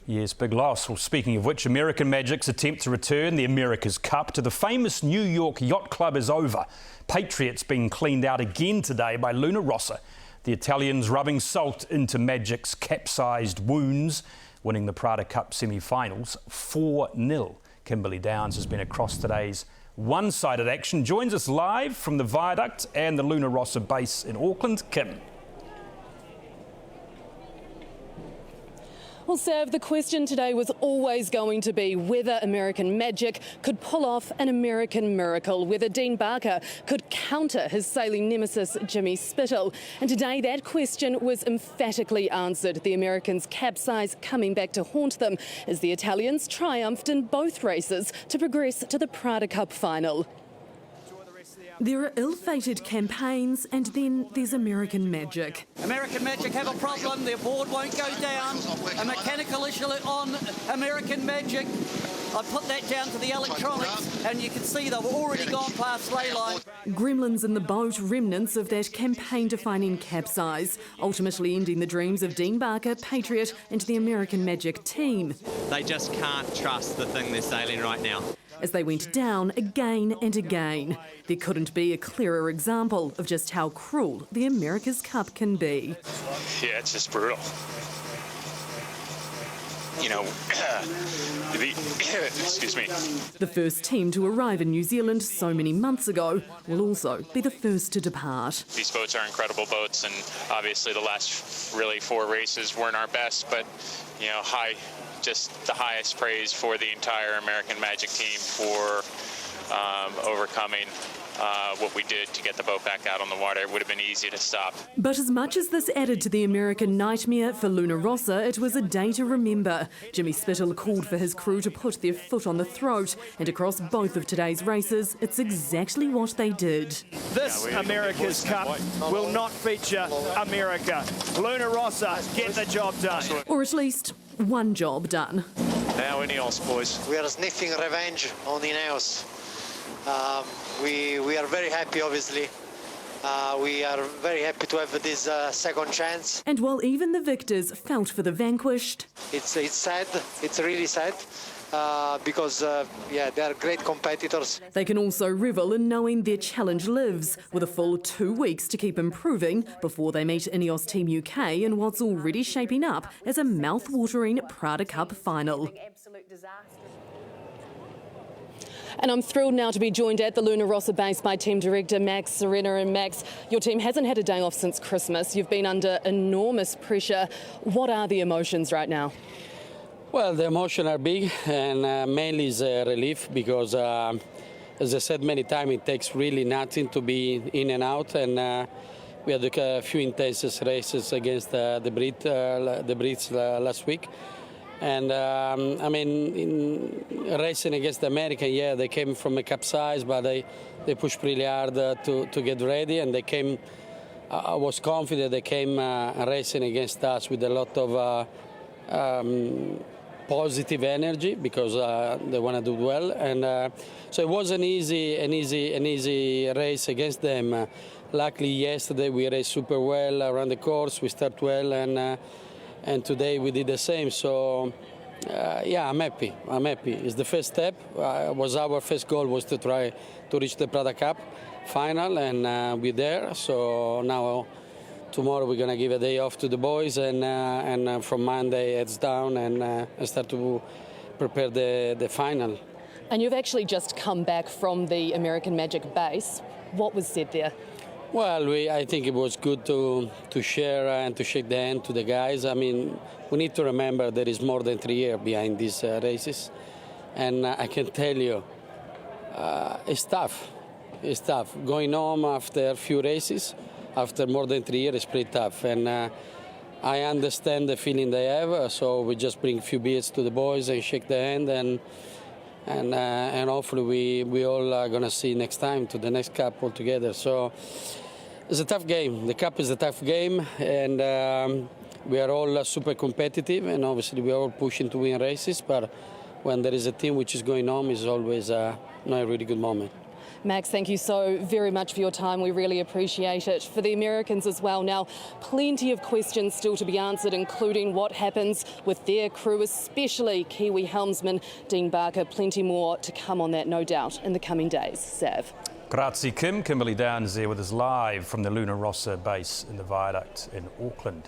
Yes, big loss. Well, speaking of which, American Magic's attempt to return the America's Cup to the famous New York Yacht Club is over. Patriots being cleaned out again today by Luna Rossa. The Italians rubbing salt into Magic's capsized wounds, winning the Prada Cup semi-finals 4-0. Kimberly Downs has been across today's one-sided action. Joins us live from the Viaduct and the Luna Rossa base in Auckland. Kim. Well, Sav, the question today was always going to be whether American Magic could pull off an American miracle, whether Dean Barker could counter his sailing nemesis Jimmy Spithill. And today that question was emphatically answered. The Americans' capsize coming back to haunt them as the Italians triumphed in both races to progress to the Prada Cup final. There are ill-fated campaigns and then there's American Magic. American Magic have a problem, their board won't go down, a mechanical issue on American Magic. I put that down to the electronics and you can see they've already gone past ley line. Gremlins in the boat, remnants of that campaign-defining capsize, ultimately ending the dreams of Dean Barker, Patriot and the American Magic team. They just can't trust the thing they're sailing right now. As they went down again and again. There couldn't be a clearer example of just how cruel the America's Cup can be. Yeah, it's just brutal. You know, excuse me. The first team to arrive in New Zealand so many months ago will also be the first to depart. These boats are incredible boats, and obviously the last really 4 races weren't our best, but you know, just the highest praise for the entire American Magic team for overcoming what we did to get the boat back out on the water. It would have been easy to stop. But as much as this added to the American nightmare for Luna Rossa, it was a day to remember. Jimmy Spithill called for his crew to put their foot on the throat, and across both of today's races, it's exactly what they did. This America's Cup will not feature America. Luna Rossa get the job done. Or at least one job done. Now Ineos, boys. We are sniffing revenge on Ineos. We are very happy, obviously. We are very happy to have this second chance. And while even the victors felt for the vanquished, it's sad. It's really sad because yeah, they are great competitors. They can also revel in knowing their challenge lives, with a full 2 weeks to keep improving before they meet Ineos Team UK in what's already shaping up as a mouth-watering Prada Cup final. And I'm thrilled now to be joined at the Luna Rossa base by Team Director Max Serena. And Max, your team hasn't had a day off since Christmas. You've been under enormous pressure. What are the emotions right now? Well, the emotions are big, and mainly is relief because, as I said many times, it takes really nothing to be in and out. And we had a few intense races against the Brits last week. And I mean, in racing against the American, yeah, they came from a capsize, but they pushed really hard to get ready, and they came. I was confident they came racing against us with a lot of positive energy because they want to do well, and so it was an easy race against them. Luckily, yesterday we raced super well around the course. We start well, and today we did the same. So yeah, I'm happy. It's the first step. Our first goal was to try to reach the Prada Cup final, and we're there. So now tomorrow we're gonna give a day off to the boys, and from Monday it's down and start to prepare the final. And you've actually just come back from the American Magic base. What was said there? Well, I think it was good to share and to shake the hand to the guys. I mean, we need to remember there is more than 3 years behind these races. And I can tell you, it's tough. It's tough. Going home after a few races, after more than 3 years, is pretty tough. And I understand the feeling they have, so we just bring a few beers to the boys and shake the hand, and hopefully we all are going to see next time to the next Cup all together. So it's a tough game. The Cup is a tough game, and we are all super competitive, and obviously we are all pushing to win races, but when there is a team which is going home, it's always not a really good moment. Max, thank you so very much for your time. We really appreciate it. For the Americans as well now, plenty of questions still to be answered, including what happens with their crew, especially Kiwi helmsman Dean Barker. Plenty more to come on that, no doubt, in the coming days. Sav. Grazie, Kim. Kimberly Downs there with us live from the Luna Rossa base in the Viaduct in Auckland.